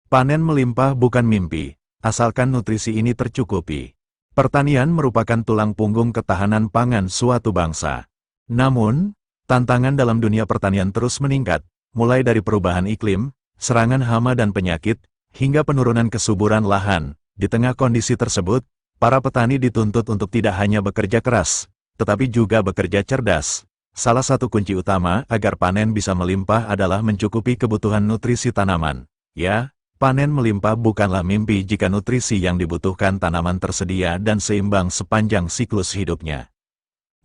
Panen melimpah bukan mimpi, asalkan nutrisi ini tercukupi. Pertanian merupakan tulang punggung ketahanan pangan suatu bangsa. Namun, tantangan dalam dunia pertanian terus meningkat, mulai dari perubahan iklim, serangan hama dan penyakit, hingga penurunan kesuburan lahan. Di tengah kondisi tersebut, para petani dituntut untuk tidak hanya bekerja keras, tetapi juga bekerja cerdas. Salah satu kunci utama agar panen bisa melimpah adalah mencukupi kebutuhan nutrisi tanaman. Ya, panen melimpah bukanlah mimpi jika nutrisi yang dibutuhkan tanaman tersedia dan seimbang sepanjang siklus hidupnya.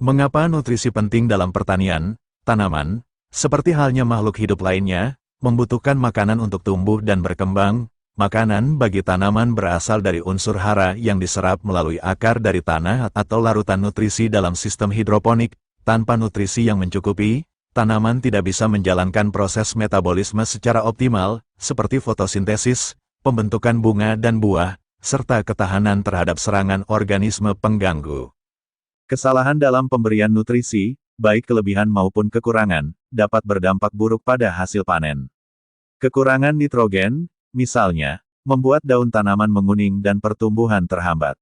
Mengapa nutrisi penting dalam pertanian? Tanaman, seperti halnya makhluk hidup lainnya, membutuhkan makanan untuk tumbuh dan berkembang. Makanan bagi tanaman berasal dari unsur hara yang diserap melalui akar dari tanah atau larutan nutrisi dalam sistem hidroponik. Tanpa nutrisi yang mencukupi, tanaman tidak bisa menjalankan proses metabolisme secara optimal, seperti fotosintesis, pembentukan bunga dan buah, serta ketahanan terhadap serangan organisme pengganggu. Kesalahan dalam pemberian nutrisi, baik kelebihan maupun kekurangan, dapat berdampak buruk pada hasil panen. Kekurangan nitrogen, misalnya, membuat daun tanaman menguning dan pertumbuhan terhambat.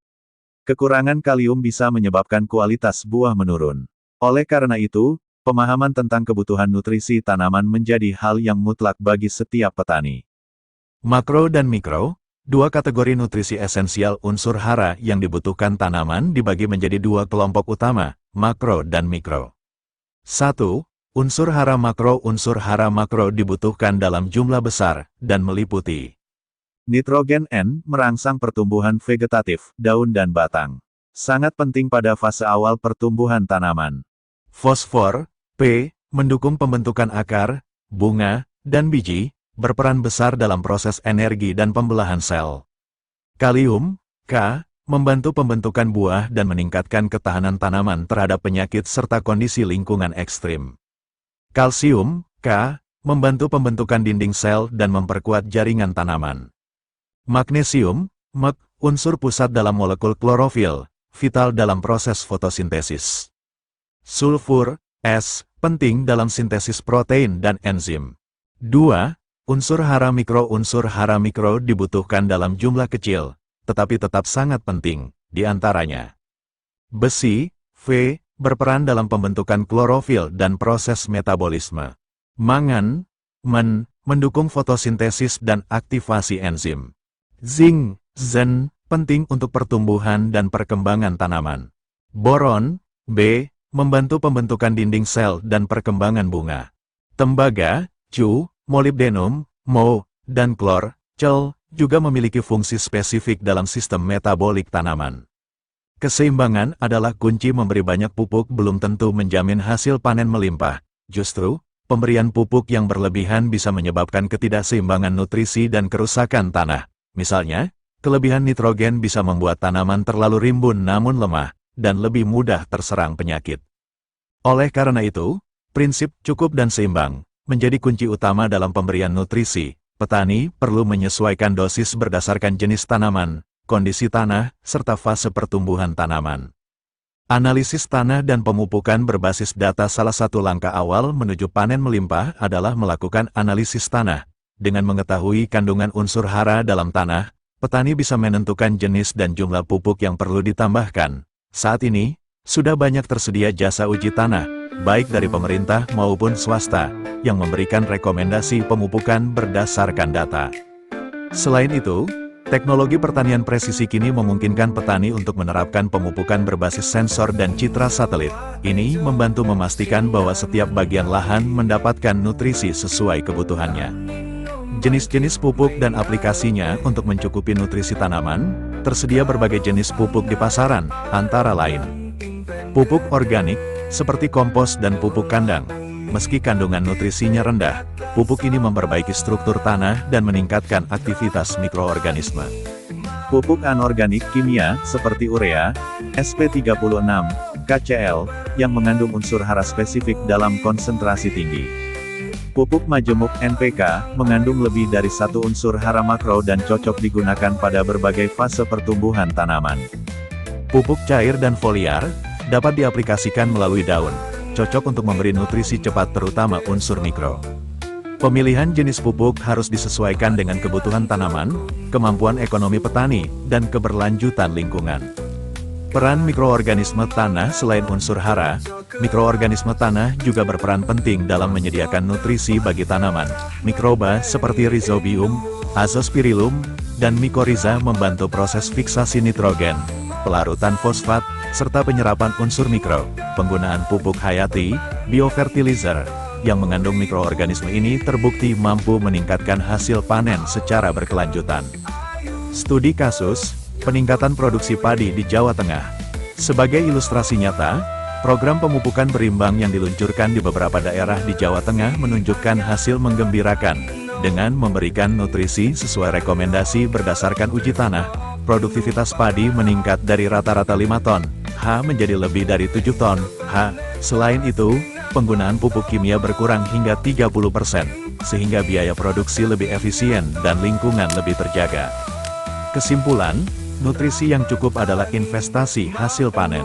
Kekurangan kalium bisa menyebabkan kualitas buah menurun. Oleh karena itu, pemahaman tentang kebutuhan nutrisi tanaman menjadi hal yang mutlak bagi setiap petani. Makro dan mikro, dua kategori nutrisi esensial unsur hara yang dibutuhkan tanaman dibagi menjadi dua kelompok utama, makro dan mikro. 1. Unsur hara makro. Unsur hara makro dibutuhkan dalam jumlah besar, dan meliputi nitrogen N, merangsang pertumbuhan vegetatif, daun dan batang. Sangat penting pada fase awal pertumbuhan tanaman. Fosfor, P, mendukung pembentukan akar, bunga, dan biji, berperan besar dalam proses energi dan pembelahan sel. Kalium, K, membantu pembentukan buah dan meningkatkan ketahanan tanaman terhadap penyakit serta kondisi lingkungan ekstrim. Kalsium, K, membantu pembentukan dinding sel dan memperkuat jaringan tanaman. Magnesium, Mg, unsur pusat dalam molekul klorofil, vital dalam proses fotosintesis. Sulfur, S, penting dalam sintesis protein dan enzim. 2. Unsur hara mikro. Unsur hara mikro dibutuhkan dalam jumlah kecil, tetapi tetap sangat penting, di antaranya besi, V, berperan dalam pembentukan klorofil dan proses metabolisme. Mangan, Men, mendukung fotosintesis dan aktivasi enzim. Zinc, Zen, penting untuk pertumbuhan dan perkembangan tanaman. Boron, B, membantu pembentukan dinding sel dan perkembangan bunga. Tembaga, Cu, molybdenum, Mo, dan klor, Cl, juga memiliki fungsi spesifik dalam sistem metabolik tanaman. Keseimbangan adalah kunci. Memberi banyak pupuk belum tentu menjamin hasil panen melimpah. Justru, pemberian pupuk yang berlebihan bisa menyebabkan ketidakseimbangan nutrisi dan kerusakan tanah. Misalnya, kelebihan nitrogen bisa membuat tanaman terlalu rimbun namun lemah, dan lebih mudah terserang penyakit. Oleh karena itu, prinsip cukup dan seimbang menjadi kunci utama dalam pemberian nutrisi. Petani perlu menyesuaikan dosis berdasarkan jenis tanaman, kondisi tanah, serta fase pertumbuhan tanaman. Analisis tanah dan pemupukan berbasis data. Salah satu langkah awal menuju panen melimpah adalah melakukan analisis tanah. Dengan mengetahui kandungan unsur hara dalam tanah, petani bisa menentukan jenis dan jumlah pupuk yang perlu ditambahkan. Saat ini, sudah banyak tersedia jasa uji tanah, baik dari pemerintah maupun swasta, yang memberikan rekomendasi pemupukan berdasarkan data. Selain itu, teknologi pertanian presisi kini memungkinkan petani untuk menerapkan pemupukan berbasis sensor dan citra satelit. Ini membantu memastikan bahwa setiap bagian lahan mendapatkan nutrisi sesuai kebutuhannya. Jenis-jenis pupuk dan aplikasinya. Untuk mencukupi nutrisi tanaman, tersedia berbagai jenis pupuk di pasaran, antara lain pupuk organik, seperti kompos dan pupuk kandang. Meski kandungan nutrisinya rendah, pupuk ini memperbaiki struktur tanah dan meningkatkan aktivitas mikroorganisme. Pupuk anorganik kimia, seperti urea, SP36, KCl, yang mengandung unsur hara spesifik dalam konsentrasi tinggi. Pupuk majemuk NPK, mengandung lebih dari satu unsur hara makro dan cocok digunakan pada berbagai fase pertumbuhan tanaman. Pupuk cair dan foliar, dapat diaplikasikan melalui daun, cocok untuk memberi nutrisi cepat terutama unsur mikro. Pemilihan jenis pupuk harus disesuaikan dengan kebutuhan tanaman, kemampuan ekonomi petani, dan keberlanjutan lingkungan. Peran mikroorganisme tanah. Selain unsur hara, mikroorganisme tanah juga berperan penting dalam menyediakan nutrisi bagi tanaman. Mikroba seperti Rhizobium, Azospirillum, dan Mycorrhiza membantu proses fiksasi nitrogen, pelarutan fosfat, serta penyerapan unsur mikro. Penggunaan pupuk hayati, biofertilizer, yang mengandung mikroorganisme ini terbukti mampu meningkatkan hasil panen secara berkelanjutan. Studi kasus, peningkatan produksi padi di Jawa Tengah. Sebagai ilustrasi nyata, program pemupukan berimbang yang diluncurkan di beberapa daerah di Jawa Tengah menunjukkan hasil menggembirakan. Dengan memberikan nutrisi sesuai rekomendasi berdasarkan uji tanah, produktivitas padi meningkat dari rata-rata 5 ton H menjadi lebih dari 7 ton H. Selain itu, penggunaan pupuk kimia berkurang hingga 30%, sehingga biaya produksi lebih efisien dan lingkungan lebih terjaga. Kesimpulan, nutrisi yang cukup adalah investasi hasil panen.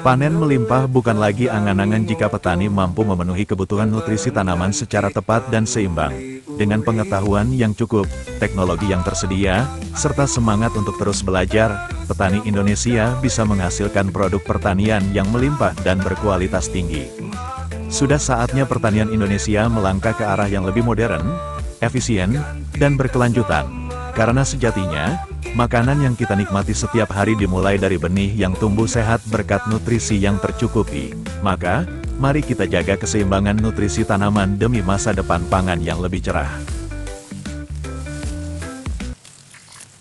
Panen melimpah bukan lagi angan-angan jika petani mampu memenuhi kebutuhan nutrisi tanaman secara tepat dan seimbang. Dengan pengetahuan yang cukup, teknologi yang tersedia, serta semangat untuk terus belajar, petani Indonesia bisa menghasilkan produk pertanian yang melimpah dan berkualitas tinggi. Sudah saatnya pertanian Indonesia melangkah ke arah yang lebih modern, efisien, dan berkelanjutan. Karena sejatinya, makanan yang kita nikmati setiap hari dimulai dari benih yang tumbuh sehat berkat nutrisi yang tercukupi. Maka, mari kita jaga keseimbangan nutrisi tanaman demi masa depan pangan yang lebih cerah.